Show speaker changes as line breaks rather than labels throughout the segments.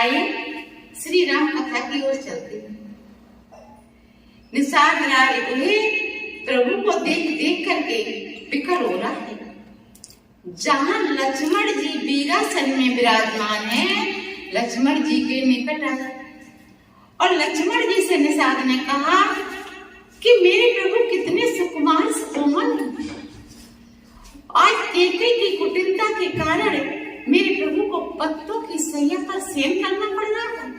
आइए श्री राम कथा की ओर चलते हैं। निषाद राज प्रभु को देख देख करके विकल हो रहा है। जहां लक्ष्मण जी वीरासन में विराजमान है, लक्ष्मण जी के निकट आए और लक्ष्मण जी से निषाद ने कहा कि मेरे प्रभु कितने सुकुमार सुकोमल हैं। आज कैकेयी की कुटिलता के कारण मेरे प्रभु को पत्तों की सैया पर शयन करना पड़ रहा है।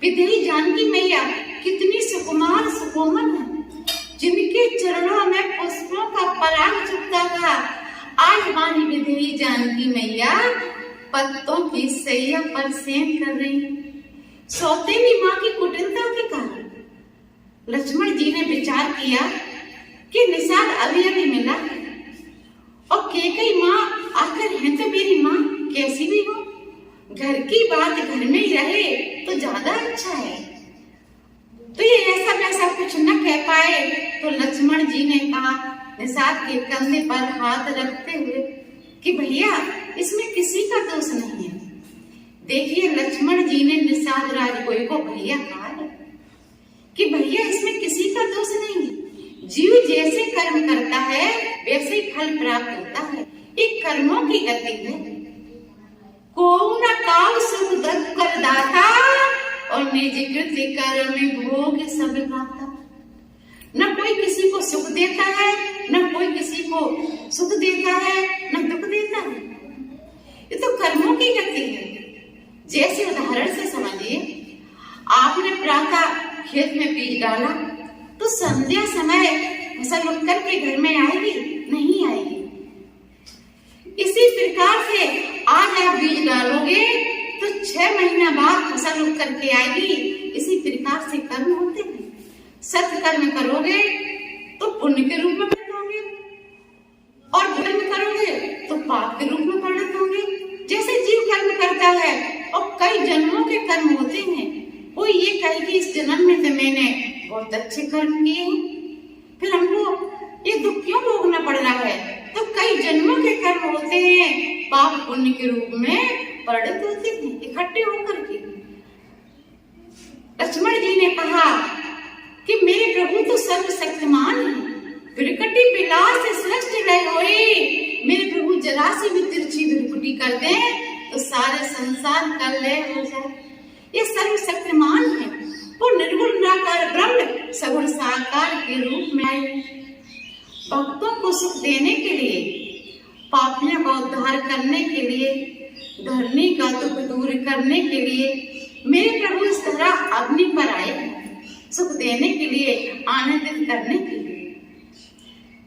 विदेही जानकी मैया कितनी सुकुमार सुकोमल है, जिनके चरणों में पुष्पों का पराग चुभता था। आज हमारी विदेही जानकी मैया पत्तों की सैया पर शयन कर रही है। सौतेली माँ की कुटिलता के कारण लक्ष्मण जी ने विचार किया कि निषाद अभी अभी मिला है और कैकेयी माँ आकर है तो मेरी माँ कैसी भी हो, घर की बात घर में ही रहे तो ज्यादा अच्छा है। तो ये ऐसा वैसा कुछ न कह पाए तो लक्ष्मण जी ने कहा निषाद के कंधे पर हाथ रखते हुए कि भैया इसमें किसी का दोष नहीं है। देखिए लक्ष्मण जी ने निषाद राजगोई को भैया कहा कि भैया इसमें किसी का दोष नहीं है। जीव जैसे कर्म करता है वैसे ही फल प्राप्त होता है। एक कर्मों की गति है। को न काव सुख दत्त कर दाता और निज कृत्य कर्म भोग सब गाता। न कोई किसी को सुख देता है, न कोई किसी को सुख देता है, न दुख देता है। ये तो कर्मों की गति है। जैसे उदाहरण से समझिए, आपने प्रातः खेत में बीज डाला तो संध्या समय फसल उठ करके घर में आएगी? नहीं आएगी। इसी प्रकार से आज आप बीज डालोगे तो 6 महीना बाद फसल उठ करके आएगी। इसी प्रकार से कर्म होते हैं। सत्य कर्म करोगे तो पुण्य के रूप में परिणत होंगे और कर्म करोगे तो पाप के रूप में परिणत होंगे। जैसे जीव कर्म करता है और कई जन्मों के कर्म होते हैं। वो ये कहे कि इस जन्म में तो मैंने बहुत अच्छे कर्म किए हैं, फिर हमको ये दुख क्यों भोगना पड़ रहा है? तो कई जन्मों के कर्म होते हैं, पाप पुण्य के रूप में परिणत होते हैं इकट्ठे होकर के। लक्ष्मण जी ने कहा कि मेरे प्रभु तो सर्वशक्तिमान है, विरकटी विलास सृष्टि लय होई। मेरे प्रभु जरा सी भी तिरछी विरकुटी कर दे तो सारे संसार का लय हो जाए। ये सर्वशक्तिमान है। वो निर्गुण निराकार ब्रह्म सगुण साकार के रूप में आए। भक्तों को सुख देने के लिए, पापियों का उद्धार करने के लिए, धरनी का दुख दूर करने के लिए मेरे प्रभु इस तरह अग्नि पर आए, सुख देने के लिए, आनंदित करने के लिए।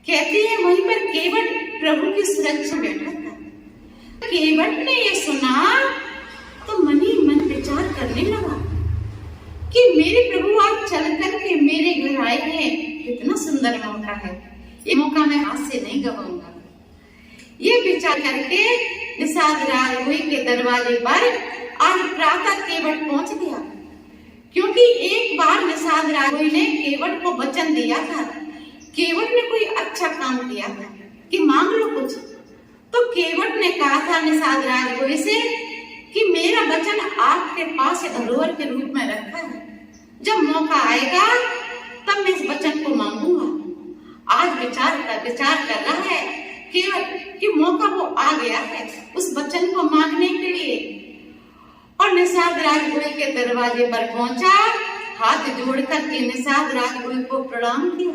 कहती है वहीं पर केवट प्रभु की सुरक्षा बैठा था। केवट ने ये सुना तो मन ही मन विचार करने लगा कि मेरे प्रभु आज चल करके मेरे घर आए हैं, कितना सुंदर मौका है। ये मौका मैं हाथ से नहीं गवाऊंगा। ये विचार करके निषाद राजगोई के दरवाजे पर आज प्रातः केवट पहुंच गया। क्योंकि एक बार निषाद राजगोई ने केवट को वचन दिया था। केवट ने कोई अच्छा काम किया था कि मांग लो कुछ। तो केवट ने कहा था निषाद राजगोई से कि मेरा वचन आपके पास धरोहर के रूप में रखा है, जब मौका आएगा तब मैं इस वचन को मांगूंगा। आज विचार कर रहा है केवट कि मौका वो आ गया है उस वचन को मांगने के लिए। और निषाद राजगोई के दरवाजे पर पहुंचा, हाथ जोड़कर के निषाद राजगोई को प्रणाम किया।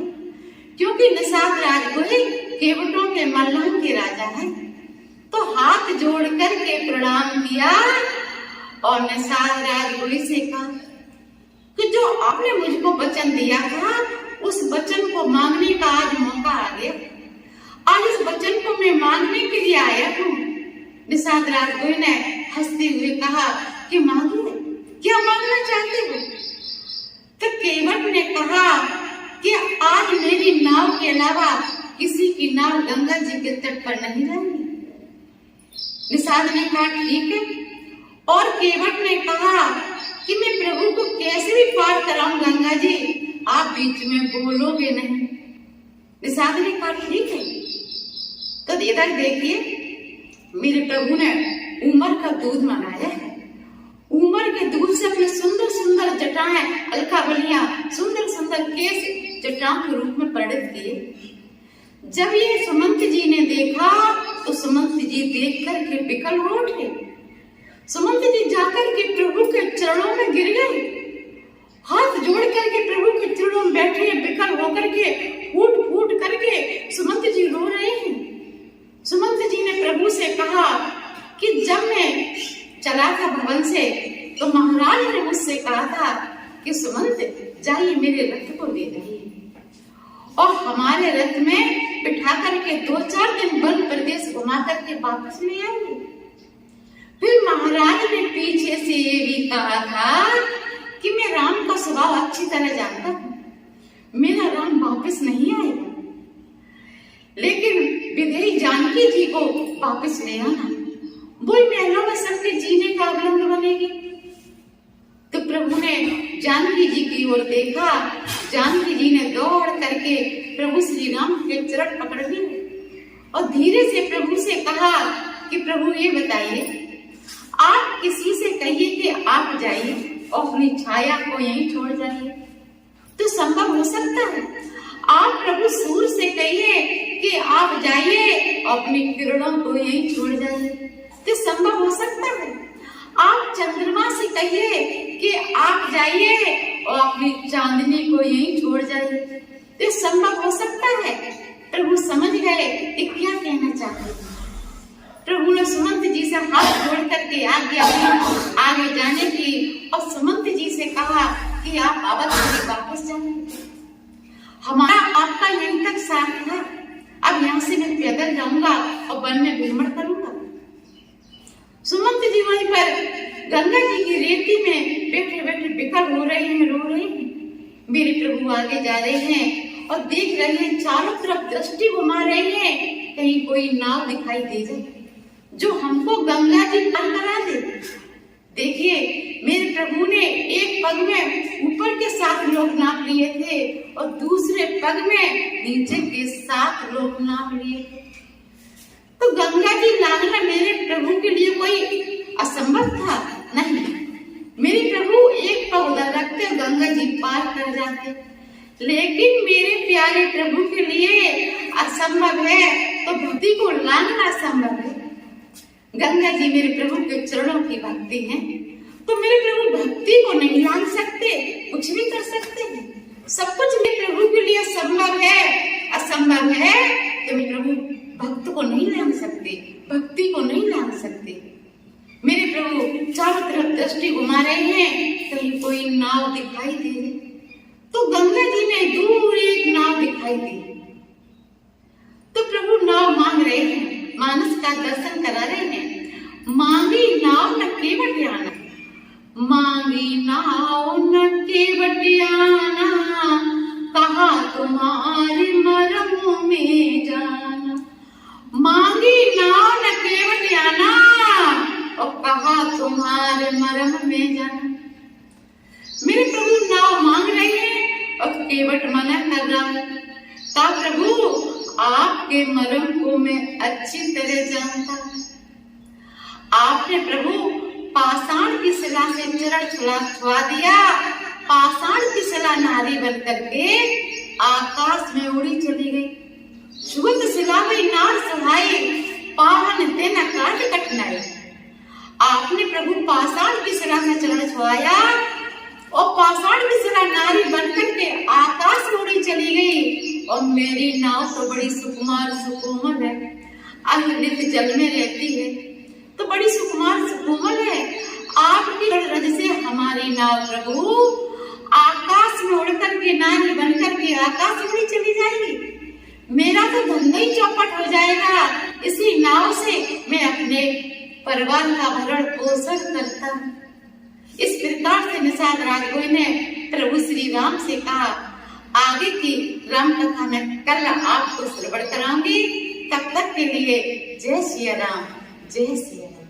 क्योंकि निषाद राजगोई केवटों के मल्लाह के राजा हैं, तो हाथ जोड़ करके प्रणाम किया और निषाद राजगोई से कहा कि जो आपने मुझको वचन दिया था उस वचन को मांगने का आज मौका आ गया। आज इस वचन को मैं मांगने के लिए आया हूँ। निषाद राजगोई ने हंसते हुए कहा कि मांगिए, क्या मांगना चाहते हो? तो केवट ने कहा कि आज मेरी नाव के अलावा किसी की नाव गंगा जी के तट पर नहीं रहेगी। निषाद ने कहा ठीक है। और केवट ने कहा कि मैं प्रभु को कैसे भी पार कराऊं गंगा जी, आप बीच में बोलोगे नहीं। निषाद ने कहा ठीक है। तो इधर देखिए मेरे प्रभु ने उमर का दूध मंगाया है। उमर के दूध जटाएं, अलका बलियां, सुंदर सुंदर केस जटाओं के रूप में परिणत किए। जब ये सुमंत जी ने देखा तो सुमंत जी देख करके विकल हो उठे। सुमंत जी जाकर के प्रभु के चरणों में गिर गए, हाथ जोड़ करके प्रभु के चरणों में बैठे, विकल होकर के फूट फूट करके सुमंत जी रो रहे हैं। सुमंत जी ने प्रभु से कहा कि जब मैं चला था भवन से तो महाराज ने मुझसे कहा था कि सुमंत जाइए मेरे रथ को ले जाइए और हमारे रथ में बिठा करके 2-4 दिन वन प्रदेश घुमा करके वापस ले आएंगे। फिर महाराज ने पीछे से ये भी कहा था कि मैं राम का स्वभाव अच्छी तरह जानता हूँ, मेरा राम वापस नहीं आएगा, लेकिन विधेयी जानकी जी को वापस ले आना, वो महलों में सबके जीने का अवलंब बनेगी। तो प्रभु ने जानकी जी की ओर देखा, जानकी जी ने दौड़ करके प्रभु श्री राम के चरण पकड़ लिए और धीरे से प्रभु से कहा कि प्रभु ये बताइए, आप किसी से कहिए कि आप जाइए और अपनी छाया को यहीं छोड़ जाइए, तो संभव हो सकता है। आप प्रभु सूर्य से कहिए कि आप जाइए और अपनी किरणों को यहीं छोड़ जाइए, तो संभव हो सकता है। आप चंद्रमा से कहिए कि आप जाइए और अपनी चांदनी को यहीं छोड़ जाइए, तो संभव हो सकता है। प्रभु समझ गए कि क्या कहना चाहते हैं। प्रभु ने सुमंत जी से हाथ जोड़ करके आज्ञा आगे जाने की और सुमंत जी से कहा कि आप अवश्य वापस जाएं, हमारा आपका यहीं तक साथ था, अब यहाँ से मैं पैदल जाऊंगा और वन में भ्रमण करूंगा। सुमंत जी वहीं पर गंगा जी की रेती में बैठे बैठे विकल हो रहे हैं, रो रहे हैं। मेरे प्रभु आगे जा रहे हैं और देख रहे हैं, चारों तरफ दृष्टि घुमा रहे हैं, कहीं कोई नाव दिखाई दे जाए जो हमको गंगा जी पार करा दे। देखिए मेरे प्रभु ने एक पग में ऊपर के 7 लोग नाप लिए थे और दूसरे पग में नीचे के 7 लोग नाप लिए थे। तो गंगा जी लांघना मेरे प्रभु के लिए कोई असंभव था? नहीं, मेरे प्रभु एक पग उधर रखते गंगा जी पार कर जाते। लेकिन मेरे प्यारे प्रभु के लिए असंभव है तो भक्ति को लांघना संभव है। गंगा जी मेरे प्रभु के चरणों की भक्ति है, तो मेरे प्रभु भक्ति को नहीं लांघ सकते, कुछ भी कर सकते हैं। सब कुछ मेरे प्रभु के लिए संभव है, असंभव है तो मेरे प्रभु भक्त को नहीं लांघ सकते, भक्ति को नहीं लांघ सकते। मेरे प्रभु चारों तरफ दृष्टि घुमा रहे हैं, कहीं कोई नाव दिखाई दे रही, तो गंगा जी ने दूर एक नाव दिखाई दी। तो प्रभु नाव मांग रहे हैं, मानस का दर्शन करा रहे हैं। मांगी नाव न केवटियाना, मांगी नाव न केवटियाना, कहा तुम्हारे मरम में जाना। मांगी नाव न केवटियाना और कहा तुम्हारे मरम में जाना। मेरे प्रभु नाव मांग रहे हैं और केवट मना कर रहा है। कहा प्रभु आपके मरम को मैं अच्छी तरह जानता हूं। आपने प्रभु पाषाण की शिला से चरण छुआ दिया, पाषाण की शिला नारी बन करके आकाश में उड़ी चली गई। छुअत शिला में नार सुहाई, पावन तेना काट कठिनाई। आपने प्रभु पाषाण की शिला में चरण छुआया और पाषाण की शिला नारी बन करके आकाश में उड़ी चली गई। और मेरी नाव तो बड़ी सुकुमार सुकोमल है, अहिर्नित जल में रहती है, तो बड़ी सुकुमार सुकोमल है। आपकी रज से हमारी नाव प्रभु आकाश में उड़ करके नारी बन करके आकाश में चली जाएगी। मेरा तो धंधा ही चौपट हो जाएगा। इसी नाव से मैं अपने परिवार का भरण पोषण करता हूँ। इस प्रकार से निषाद राघव ने प्रभु श्री राम से कहा। आगे की राम कथा में कल आपको श्रवण कराऊंगी। तब तक के लिए जय सिया राम, जय सिया राम।